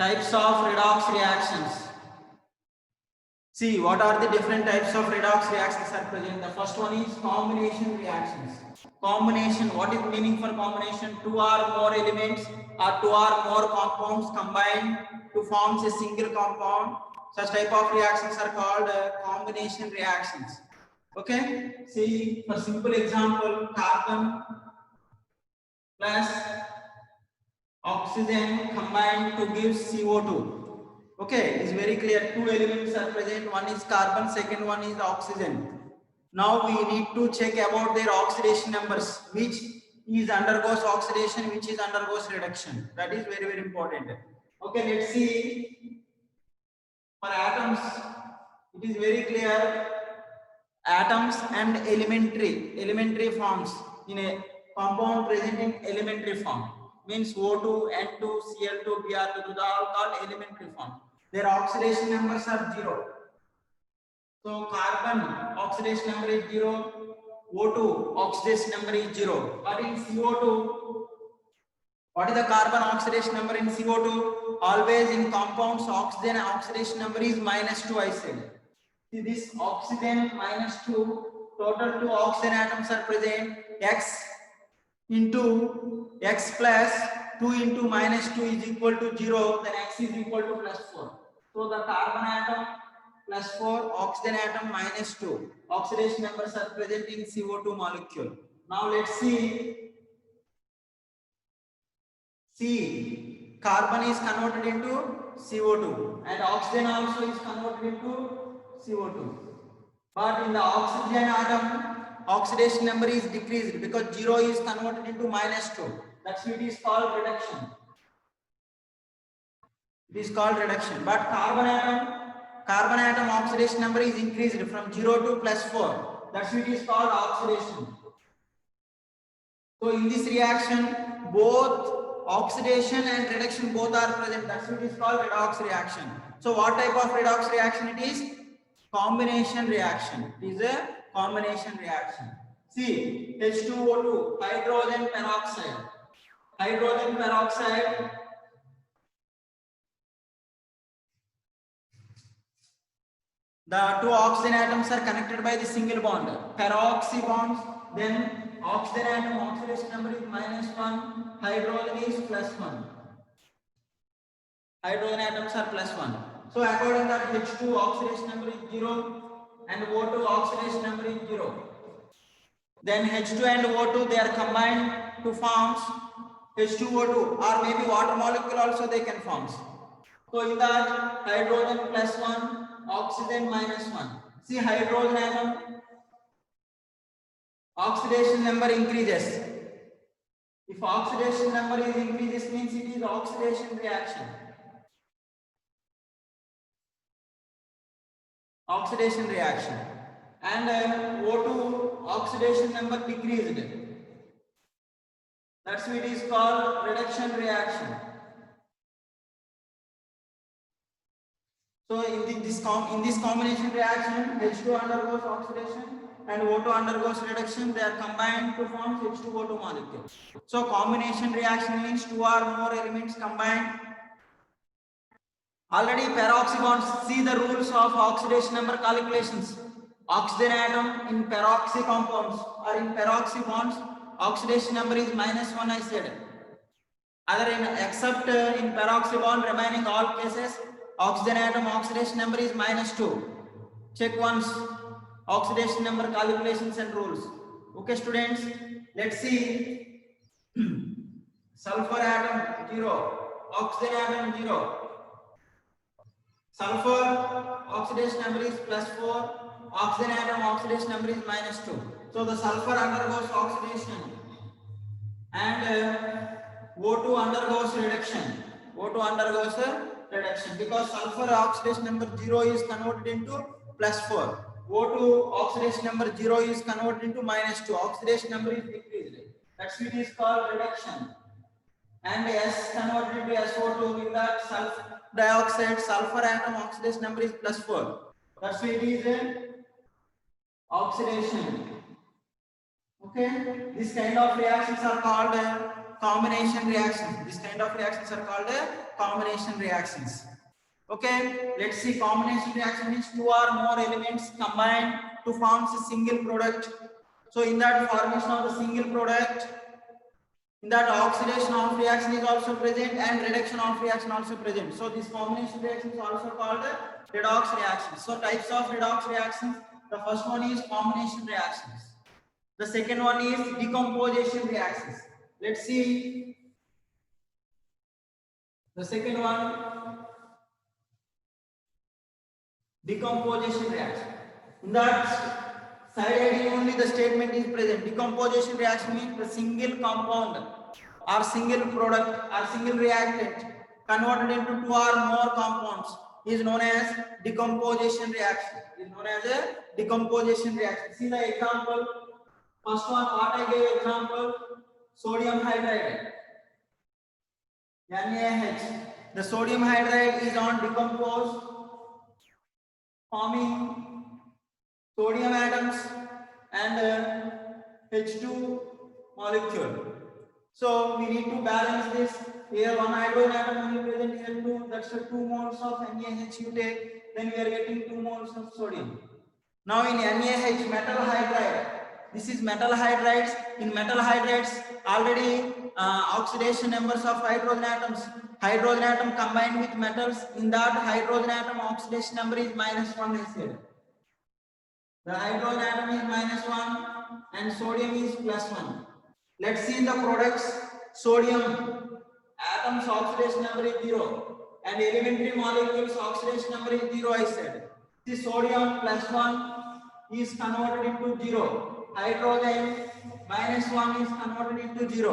Types of redox reactions. See, what are the different types of redox reactions are present? The first one is combination reactions. Combination, what is meaning for combination? Two or more elements or two or more compounds combined to form a single compound. Such type of reactions are called combination reactions. Okay, see, for simple example, carbon plus oxygen combined to give CO2. Okay, it's very clear. Two elements are present. One is carbon, second one is oxygen. Now we need to check about their oxidation numbers, which is undergoes oxidation, which is undergoes reduction. That is very, very important. Okay, let's see. For atoms, it is very clear. Atoms and elementary forms in a compound present in elementary form means O2, N2, Cl2, Br2, those are all called elementary form. Their oxidation numbers are 0. So carbon oxidation number is 0, O2 oxidation number is 0. But in CO2, what is the carbon oxidation number in CO2? Always in compounds, oxygen oxidation number is -2, I said. See this oxygen -2, total 2 oxygen atoms are present. X into X plus 2 into -2 is equal to 0, then X is equal to +4. So the carbon atom +4, oxygen atom -2. Oxidation numbers are present in CO2 molecule. Now let's see. See, carbon is converted into CO2 and oxygen also is converted into CO2. But in the oxygen atom, oxidation number is decreased because 0 is converted into -2. That's what is called reduction. It is called reduction. But carbon atom oxidation number is increased from 0 to +4. That's what is called oxidation. So in this reaction, both oxidation and reduction both are present. That's what is called redox reaction. So what type of redox reaction it is? Combination reaction. It is a combination reaction. See, H2O2, hydrogen peroxide. Hydrogen peroxide. The two oxygen atoms are connected by the single bond. Peroxy bonds. Then oxygen atom oxidation number is -1. Hydrogen is +1. Hydrogen atoms are +1. So according to that, H2 oxidation number is 0 and O2 oxidation number is 0. Then H2 and O2 they are combined to form H2O2 or maybe water molecule also they can form. So in that hydrogen +1, oxygen -1. See hydrogen atom oxidation number increases. If oxidation number is increases means it is oxidation reaction. Oxidation reaction. And O2 oxidation number decreased. That's what is called reduction reaction. So in this combination reaction, H2 undergoes oxidation and O2 undergoes reduction. They are combined to form H2O2 molecule. So combination reaction means two or more elements combined. Already peroxy bonds. See the rules of oxidation number calculations. Oxygen atom in peroxy compounds or in peroxy bonds, oxidation number is -1. I said. Except in peroxy bond, remaining all cases, oxygen atom oxidation number is -2. Check once oxidation number calculations and rules. Okay, students. Let's see. Sulfur atom 0, oxygen atom 0. Sulfur oxidation number is +4, oxygen atom oxidation number is -2. So the sulfur undergoes oxidation and O2 undergoes reduction. O2 undergoes reduction because sulfur oxidation number 0 is converted into +4. O2 oxidation number 0 is converted into -2. Oxidation number is decreased. That's what is called reduction. And S converted into SO2 with that sulfur dioxide, sulfur atom oxidation number is +4. That's why it is a oxidation. Okay, this kind of reactions are called combination reactions. This kind of reactions are called combination reactions. Okay, let's see. Combination reaction means two or more elements combined to form a single product. So in that formation of the single product, in that oxidation of reaction is also present and reduction of reaction also present. So this combination reaction is also called redox reactions. So types of redox reactions. The first one is combination reactions. The second one is decomposition reactions. Let's see. The second one, decomposition reaction. In that side heading only the statement is present. Decomposition reaction means the single compound or single product or single reactant converted into two or more compounds is known as decomposition reaction. Is known as a decomposition reaction. See the example. First one, what I gave example, sodium hydride, NaH. The sodium hydride is on decompose, forming sodium atoms and H2 molecule. So we need to balance this. Here one hydrogen atom only present, here two. That's 2 moles of NaH you take. Then we are getting 2 moles of sodium. Now in NaH, metal hydride. This is metal hydrides. In metal hydrides, already oxidation numbers of hydrogen atoms. Hydrogen atom combined with metals. In that hydrogen atom oxidation number is -1 is here. The hydrogen atom is -1 and sodium is +1. Let's see in the products. Sodium atoms oxidation number is 0 and elementary molecules oxidation number is 0. I said. The sodium +1 is converted into 0. Hydrogen -1 is converted into 0.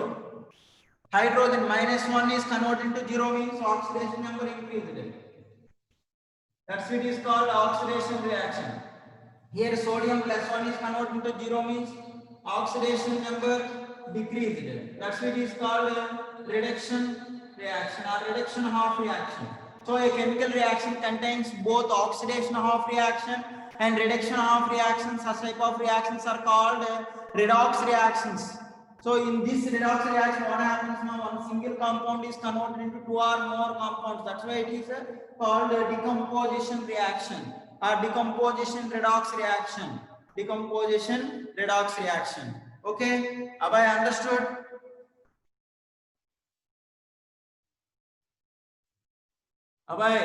Hydrogen -1 is converted into 0 means oxidation number increased. That's it is called oxidation reaction. Here sodium +1 is converted into 0 means oxidation number decreased. That's what is called reduction reaction or reduction half reaction. So a chemical reaction contains both oxidation half reaction and reduction half reactions. Such type of reactions are called redox reactions. So in this redox reaction, what happens now? One single compound is converted into 2 or more compounds. That's why it is called a decomposition reaction or decomposition redox reaction. Decomposition redox reaction. Okay, have I understood? Abhay,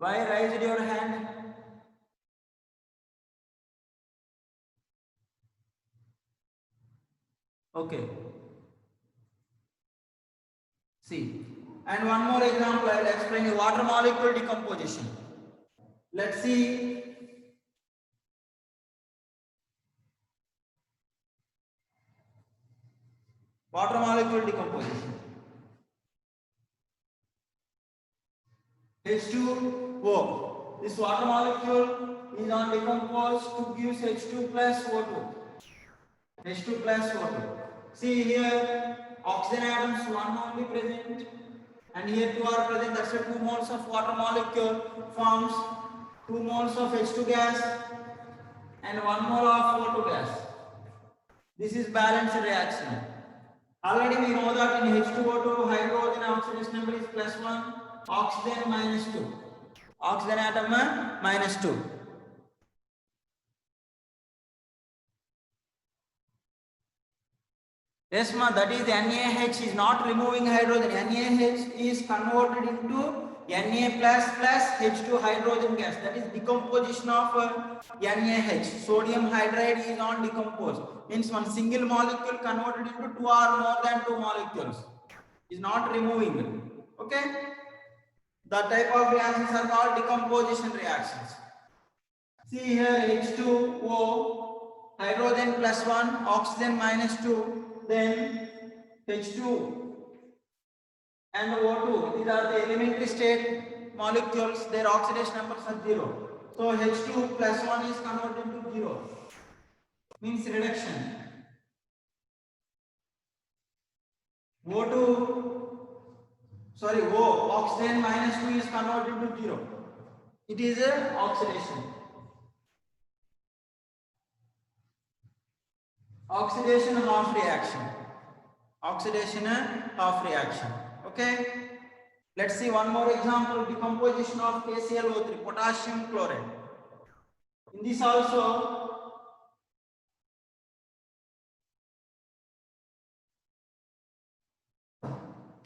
why raised your hand? Okay. See, and one more example I will explain you. Water molecule decomposition. Let's see. Water molecule decomposition. H2O. This water molecule is on decompose to give H2 plus O2. H2 plus O2. See here, oxygen atoms one only present, and here 2 are present. That's why 2 moles of water molecule forms 2 moles of H2 gas and 1 mole of O2 gas. This is balanced reaction. Already we know that in H2O2 hydrogen oxidation number is +1, oxygen -2. Oxygen atom -2. Yes, ma, that is NaH is not removing hydrogen. NaH is converted into Na plus H2 hydrogen gas. That is decomposition of NaH. Sodium hydride is on decomposed. Means one single molecule converted into 2 or more than 2 molecules. Is not removing. Okay? The type of reactions are called decomposition reactions. See here H2O, hydrogen +1, oxygen -2. Then H2 and O2, these are the elementary state molecules, their oxidation numbers are 0. So H2 +1 is converted into 0, means reduction. Oxygen -2 is converted to 0. It is a oxidation. oxidation half reaction. Oxidation half reaction. Okay. Let's see one more example. Decomposition of KClO3, potassium chloride. In this also,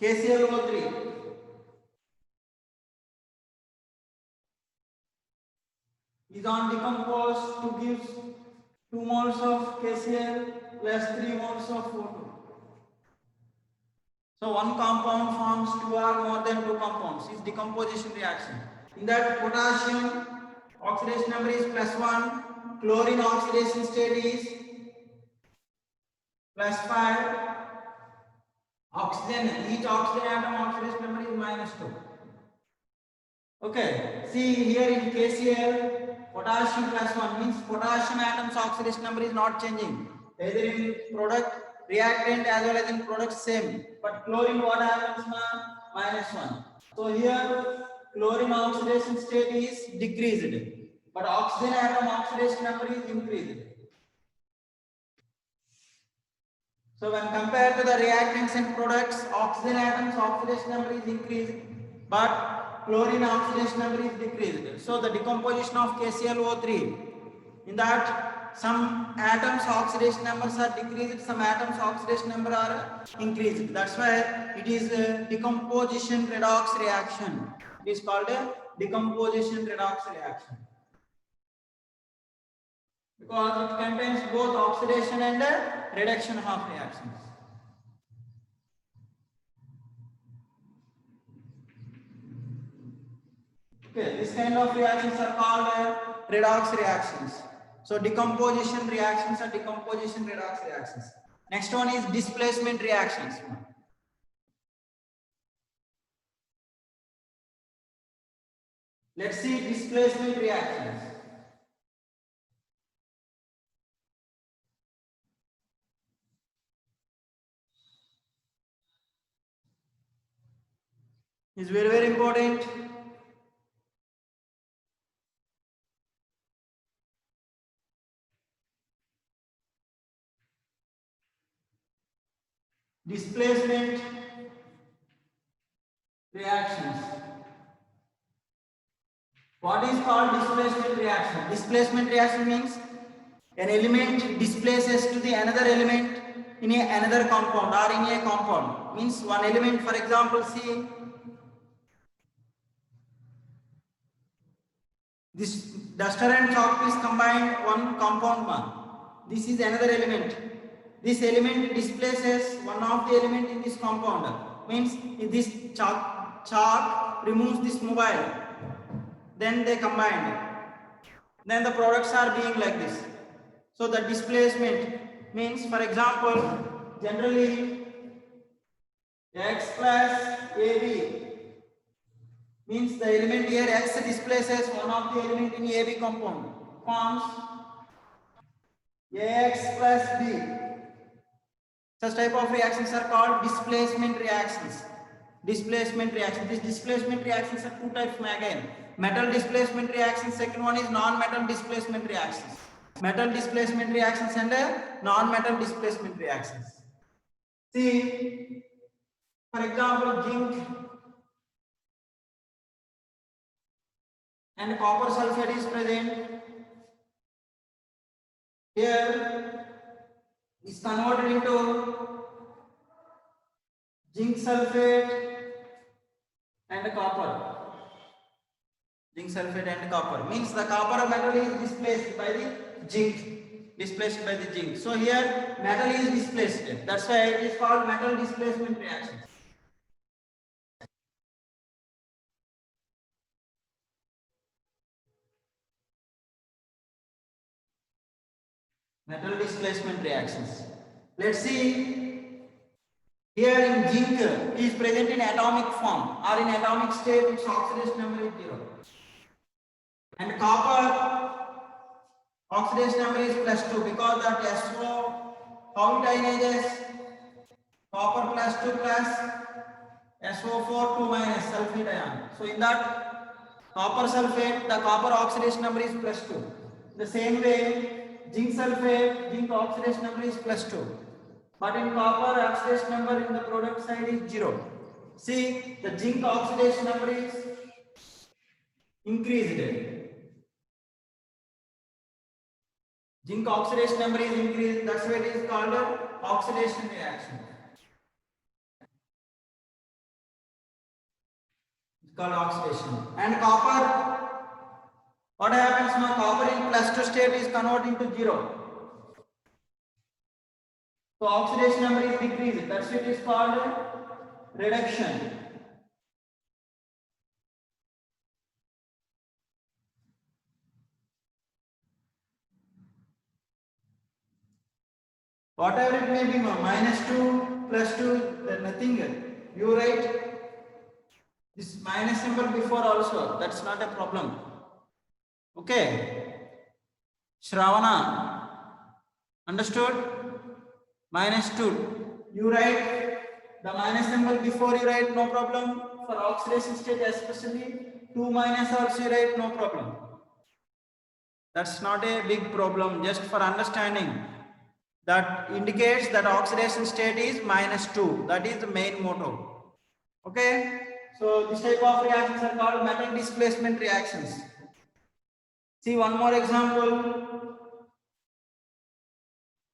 KClO3 is on decomposed to give 2 moles of KCl plus 3 moles of O2. So one compound forms 2 or more than 2 compounds. Is decomposition reaction. In that, potassium oxidation number is +1, chlorine oxidation state is +5, oxygen, each oxygen atom oxidation number is -2. Okay, see here in KCl, potassium +1 means potassium atom's oxidation number is not changing, either in product reactant as well as in product same, but chlorine what happens now? -1. So here chlorine oxidation state is decreased, but oxygen atom oxidation number is increased. So when compared to the reactants and products, oxygen atoms oxidation number is increased, but chlorine oxidation number is decreased. So the decomposition of KClO3, in that some atoms oxidation numbers are decreased, some atoms oxidation number are increased. That's why it is a decomposition redox reaction. It is called a decomposition redox reaction, because it contains both oxidation and reduction half reactions. Okay, this kind of reactions are called redox reactions. So decomposition reactions are decomposition redox reactions. Next one is displacement reactions. Let's see displacement reactions. Is very, very important. Displacement reactions. What is called displacement reaction? Displacement reaction means an element displaces to the another element in another compound or in a compound. Means one element, for example, see this duster and chalk is combined one compound one. This is another element. This element displaces one of the element in this compound. Means if this chalk removes this mobile, then they combine. Then the products are being like this. So the displacement means, for example, generally X plus AB means the element here X displaces one of the element in AB compound, forms AX plus B. Such type of reactions are called displacement reactions. Displacement reactions. These displacement reactions are two types again. Metal displacement reactions, second one is non-metal displacement reactions. Metal displacement reactions and non-metal displacement reactions. See, for example, zinc and copper sulfate is present. Here is converted into zinc sulfate and copper. Zinc sulfate and copper means the copper metal is displaced by the zinc. Displaced by the zinc. So here metal is displaced. That's why it is called metal displacement reaction. Metal displacement reactions. Let's see. Here in zinc is present in atomic form or in atomic state, its oxidation number is 0. And copper oxidation number is +2 because that SO, how it ionages? Copper +2 plus SO4 2 minus sulfate ion. So in that copper sulfate, the copper oxidation number is +2. The same way, zinc sulfate, zinc oxidation number is +2. But in copper, oxidation number in the product side is 0. See, the zinc oxidation number is increased. Zinc oxidation number is increased. That's why it is called oxidation reaction. It's called oxidation. And copper, what happens now? Copper in +2 state is converted into 0. So oxidation number is decreased. That's why it is called reduction. Whatever it may be, -2, +2, there's nothing. You write this minus symbol before also. That's not a problem. Okay. Shravana, understood? -2. You write the minus symbol before you write, no problem. For oxidation state especially, 2 minus also you write, no problem. That's not a big problem, just for understanding. That indicates that oxidation state is -2. That is the main motto. Okay. So this type of reactions are called metal displacement reactions. See one more example.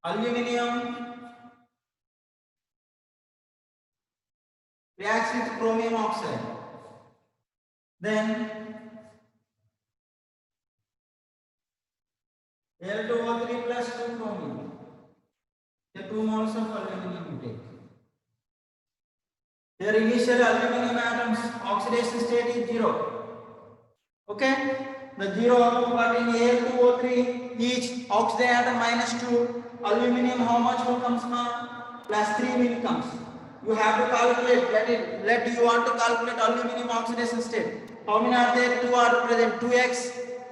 Aluminium reacts with chromium oxide. Then Al2O3 plus 2 chromium. The 2 moles of aluminum you take. Their initial aluminum atoms oxidation state is 0. Okay? The 0, but in Al2O3 each oxygen atom -2, aluminum how much will comes now? +3 will comes. You have to calculate, let you want to calculate aluminum oxidation state. How many are there? 2 are present. 2x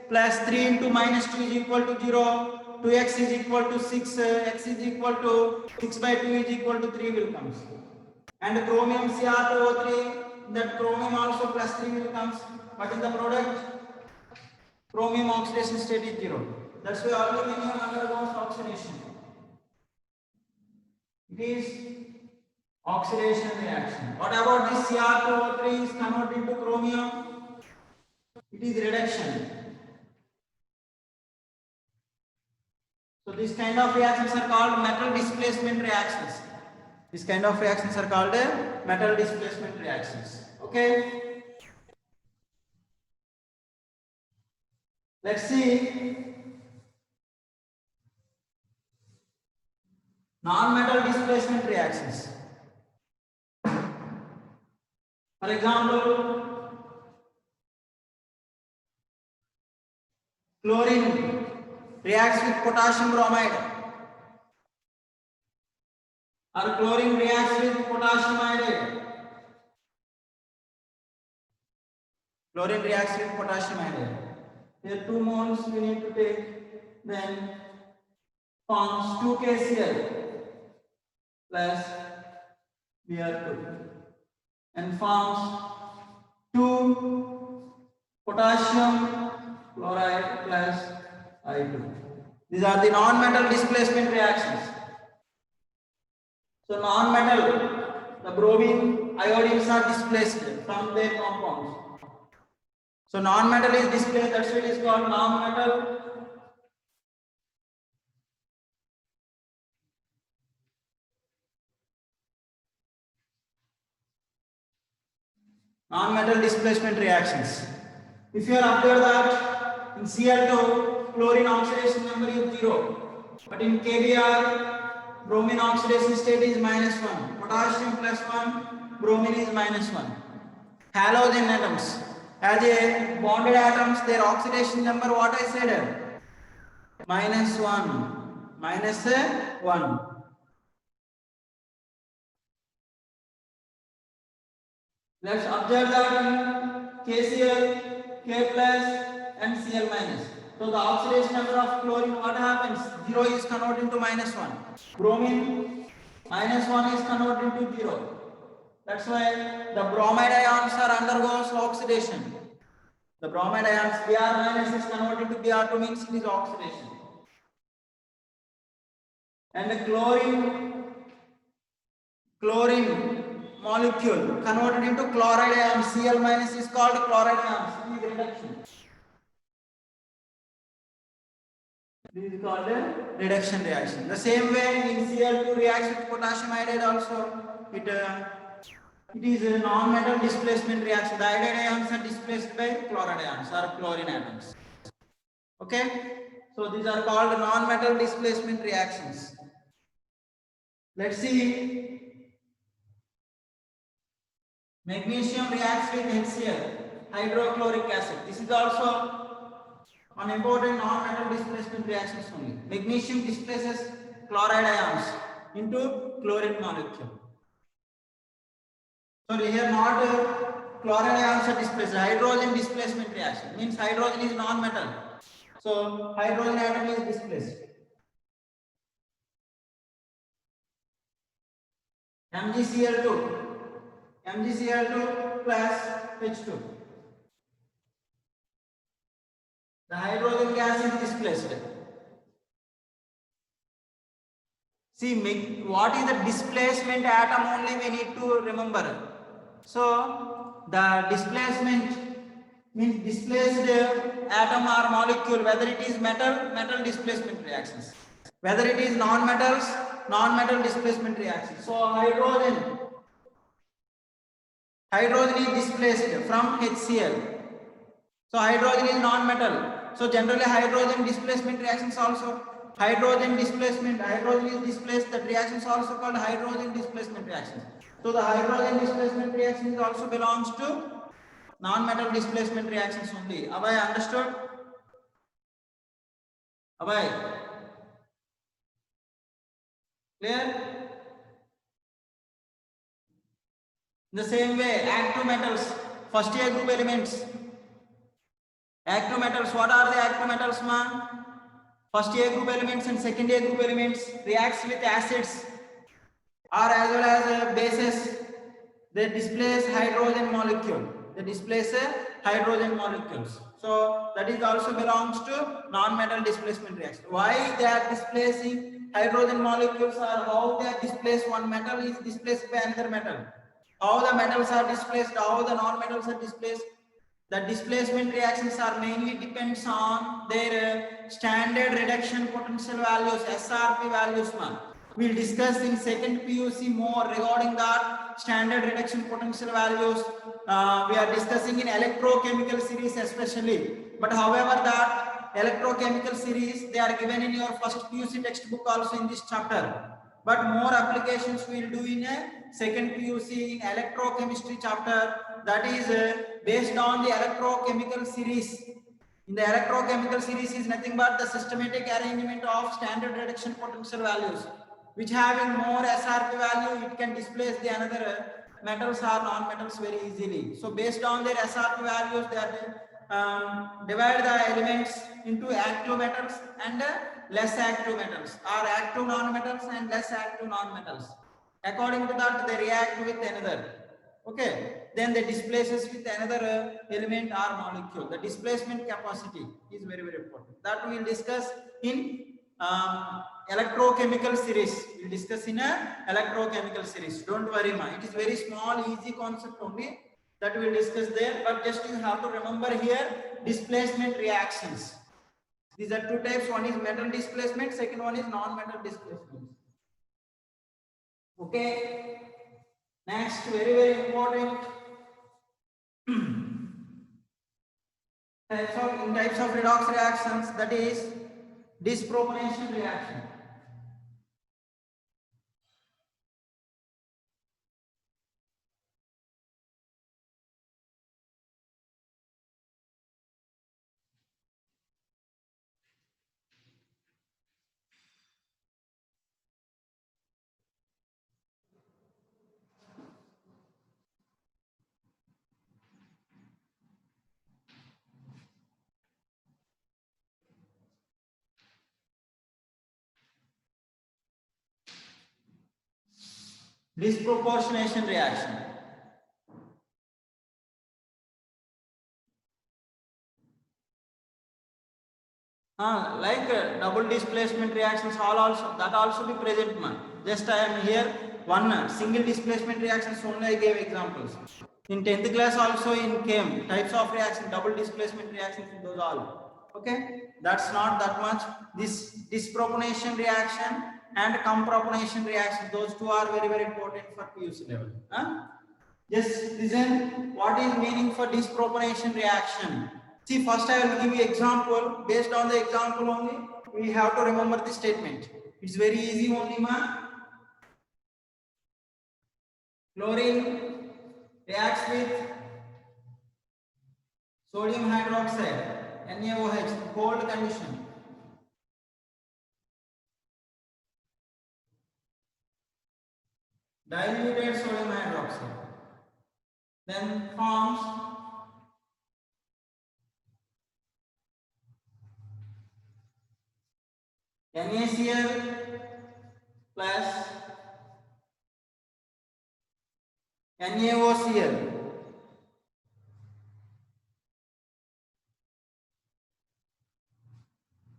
plus 3 into -2 is equal to 0. 2x is equal to 6. X is equal to 6/2 is equal to 3 will comes. And chromium Cr2O3, that chromium also +3 will comes. But in the product, chromium oxidation state is 0. That's why aluminum undergoes oxidation. It is oxidation reaction. What about this Cr2O3 is converted into chromium? It is reduction. So this kind of reactions are called metal displacement reactions. This kind of reactions are called metal displacement reactions. Okay. Let's see non-metal displacement reactions. For example, chlorine reacts with potassium bromide, or chlorine reacts with potassium iodide. Chlorine reacts with potassium iodide. Here 2 moles we need to take, then forms 2 KCl plus Br2 and forms 2 potassium chloride plus I2. These are the non-metal displacement reactions. So non-metal, the bromine, iodines are displaced from their compounds. So non-metal is displaced, that's why it is called non-metal. Non-metal displacement reactions. If you are observed that in Cl2, chlorine oxidation number is 0, but in KBr, bromine oxidation state is -1, potassium +1, bromine is -1. Halogen atoms, as a bonded atoms, their oxidation number, what I said, -1. Let's observe that in KCl, K plus and Cl minus. So the oxidation number of chlorine, what happens? 0 is converted into -1. Bromine, -1 is converted into 0. That's why the bromide ions are undergoes oxidation. The bromide ions Br minus is converted to Br2 means it is oxidation. and the chlorine molecule converted into chloride ion. Cl minus is called chloride ion. See the reduction. This is called a reduction reaction. The same way in Cl2 reacts with potassium iodide also. It is a non-metal displacement reaction. The iodide ions are displaced by chloride ions or chlorine atoms. Okay, so these are called non-metal displacement reactions. Let's see. Magnesium reacts with HCl, hydrochloric acid. This is also an important non-metal displacement reactions only. Magnesium displaces chloride ions into chlorine molecule. So here not chloride ions are displaced. Hydrogen displacement reaction means hydrogen is non-metal. So hydrogen atom is displaced. MgCl2 plus H2. The hydrogen gas is displaced. See, what is the displacement atom only we need to remember. So the displacement means displaced atom or molecule, whether it is metal displacement reactions. Whether it is non-metal displacement reactions. So hydrogen is displaced from HCl. So hydrogen is non-metal. So generally hydrogen displacement reactions also. Hydrogen is displaced. That reactions also called hydrogen displacement reactions. So the hydrogen displacement reactions also belongs to non-metal displacement reactions only. Have I understood? Have I? Clear? In the same way, active metals, first year group elements. Active metals, what are the active metals, ma? First year group elements and second year group elements reacts with acids or as well as bases. They displace hydrogen molecule. Hydrogen molecules. So that is also belongs to non-metal displacement reaction. Why they are displacing hydrogen molecules or how they are displaced? One metal is displaced by another metal. How the metals are displaced, how the non-metals are displaced. The displacement reactions are mainly depends on their standard reduction potential values, SRP values. We'll discuss in second PUC more regarding that standard reduction potential values. We are discussing in electrochemical series especially. But however that electrochemical series, they are given in your first PUC textbook also in this chapter. But more applications we will do in a second PUC in electrochemistry chapter, that is based on the electrochemical series. In the electrochemical series is nothing but the systematic arrangement of standard reduction potential values, which having more SRP value, it can displace the another metals or non-metals very easily. So based on their SRP values, they are divide the elements into active metals and less active metals, or active non-metals and less active non-metals. According to that, they react with another. Okay, then they displaces with another element or molecule. The displacement capacity is very, very important. That we will discuss in electrochemical series. We will discuss in a electrochemical series. Don't worry, ma. It is very small, easy concept only that we will discuss there. But just you have to remember here displacement reactions. These are two types. One is metal displacement. Second one is non-metal displacement. Okay. Next, very, very important types of redox reactions, that is disproportionation reaction. Disproportionation reaction. Like double displacement reactions all also that also be present man. Just I am here one single displacement reactions only I gave examples. In 10th class also in chem types of reaction double displacement reactions those all. Okay, that's not that much. This disproportionation reaction and comproportionation reaction, those two are very important for PUC level. Just listen what is meaning for disproportionation reaction. See, first I will give you example. Based on the example only, we have to remember the statement. It's very easy only, man. Chlorine reacts with sodium hydroxide, NaOH, cold condition. Diluted sodium hydroxide. Then forms NaCl plus NaOCl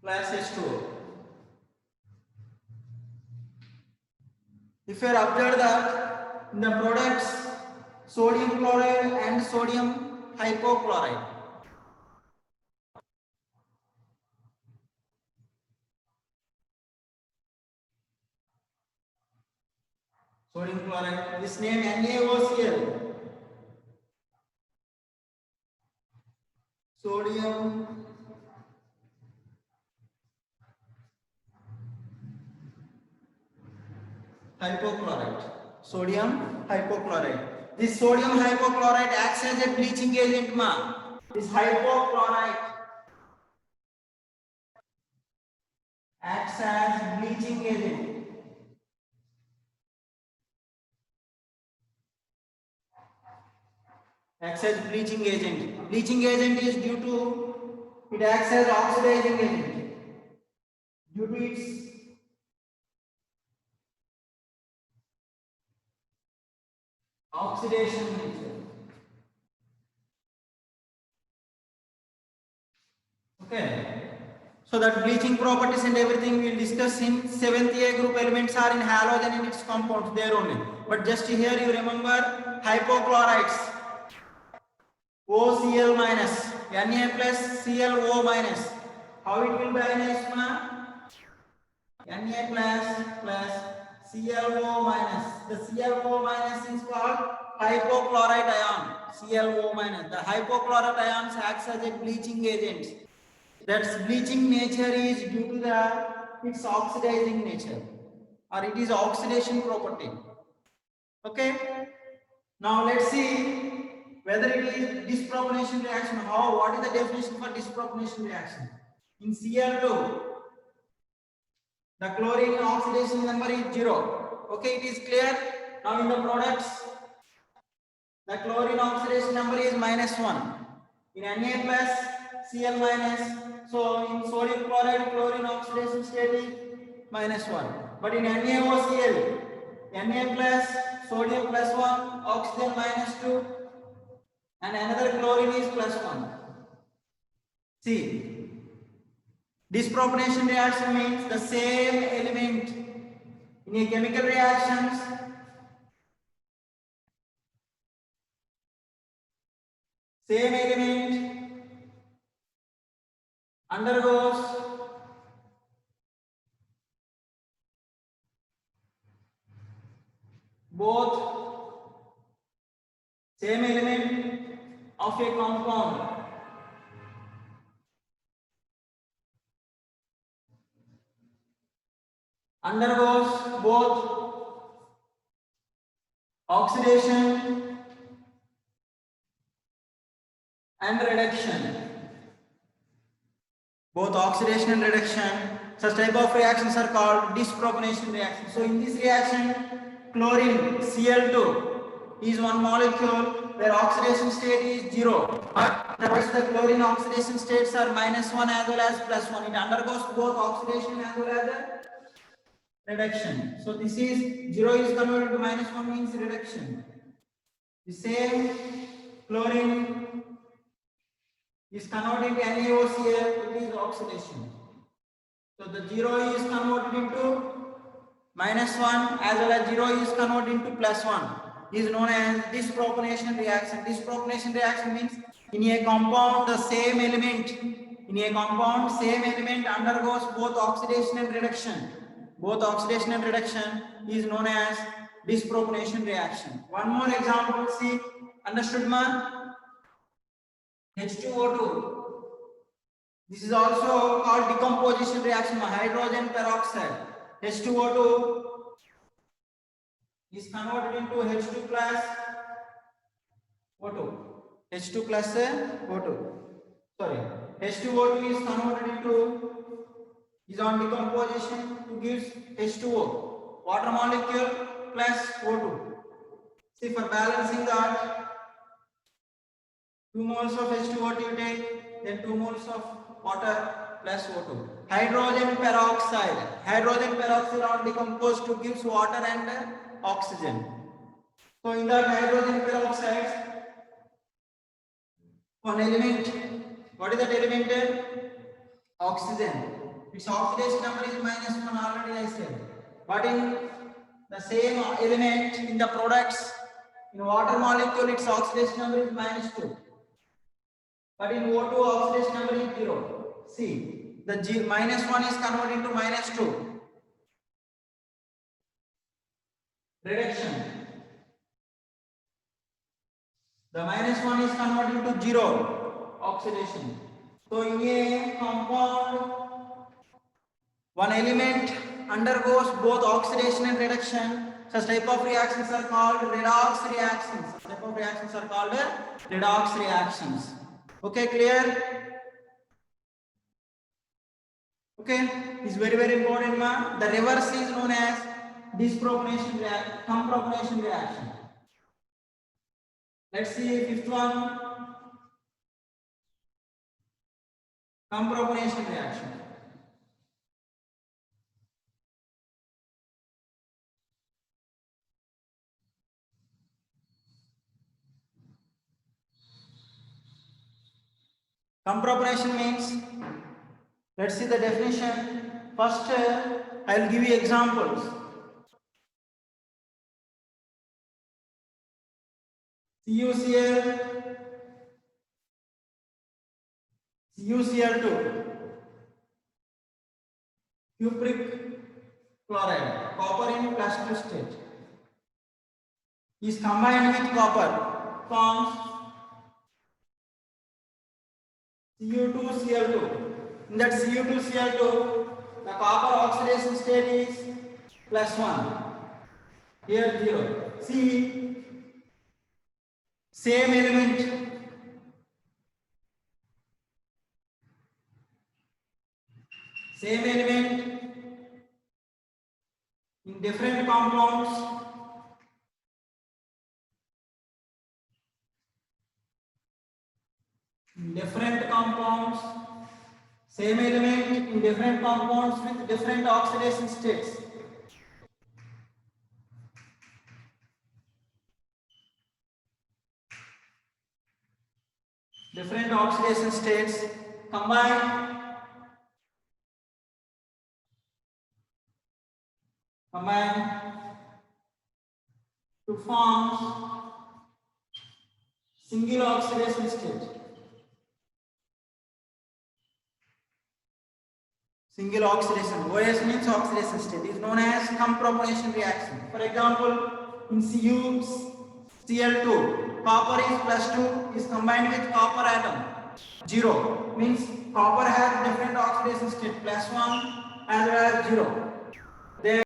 plus H2O. If you observe that in the products sodium chloride and sodium hypochlorite, sodium chloride, this name NaOCl, sodium hypochlorite, sodium hypochlorite. This sodium hypochlorite acts as a bleaching agent, ma. This hypochlorite acts as bleaching agent. Acts as bleaching agent. Bleaching agent is due to it acts as oxidizing agent due to its oxidation nature. Okay. So that bleaching properties and everything we will discuss in 7th A group. Elements are in halogen and its compounds there only. But just here you remember hypochlorites. OCl minus, Na plus ClO minus. How it will be ionized, ma? Na plus ClO minus. The ClO minus is called hypochlorite ion. ClO minus. The hypochlorite ions acts as a bleaching agent. That bleaching nature is due to its oxidizing nature, or it is oxidation property. Okay. Now let's see whether it is disproportionation reaction. What is the definition for disproportionation reaction? In Cl2, the chlorine oxidation number is 0. Okay, it is clear. Now in the products, the chlorine oxidation number is -1. In Na plus Cl minus, so in sodium chloride chlorine oxidation state is -1. But in NaOCl, Na plus sodium plus 1, oxygen -2, and another chlorine is +1. See, disproportionation reaction means the same element in a chemical reactions same element undergoes both same element of a compound undergoes both oxidation and reduction. Both oxidation and reduction, such type of reactions are called disproportionation reactions. So in this reaction, chlorine Cl2 is one molecule where oxidation state is 0, but the chlorine oxidation states are -1 as well as +1. It undergoes both oxidation as well as reduction. So this is 0 is converted to -1 means reduction. The same chlorine is converted to NaOCl, it is oxidation. So the 0 is converted into -1 as well as 0 is converted into +1 is known as dispropionation reaction. Dispropionation reaction means in a compound the same element undergoes both oxidation and reduction. Both oxidation and reduction is known as dispropionation reaction. One more example, see, understood ma? H2O2. This is also called decomposition reaction, hydrogen peroxide. H2O2 is converted into H2 plus O2. H2 plus O2. Sorry, H2O2 is converted into, is on decomposition to gives H2O, water molecule plus O2. See, for balancing that, 2 moles of H2O2 you take, then 2 moles of water plus O2. Hydrogen peroxide are decomposed to gives water and oxygen. So in that hydrogen peroxide, one element, what is that element? Oxygen. Its oxidation number is -1 already I said. But in the same element in the products, in water molecule its oxidation number is -2. But in O2 oxidation number is 0. See, the -1 is converted into -2. Reduction. The -1 is converted into 0. Oxidation. So in a compound, one element undergoes both oxidation and reduction. Such type of reactions are called redox reactions. Such type of reactions are called redox reactions. Okay, clear? Okay, it's very important, ma. The reverse is known as dispropionation reaction, compropionation reaction. Let's see fifth one. Compropionation reaction. Compropionation means, let's see the definition. First, I will give you examples. CuCl, CuCl2, cupric chloride, copper in +2 state, is combined with copper, forms Cu2Cl2. In that Cu2Cl2, the copper oxidation state is +1. Here 0. See, same element. Same element in different compounds. Same element in different compounds with different oxidation states. Different oxidation states combine to form single oxidation state. Single oxidation, OS means oxidation state, is known as compropionation reaction. For example, in CuCl2, copper is +2 is combined with copper atom. 0 means copper has different oxidation state, +1 as well as 0.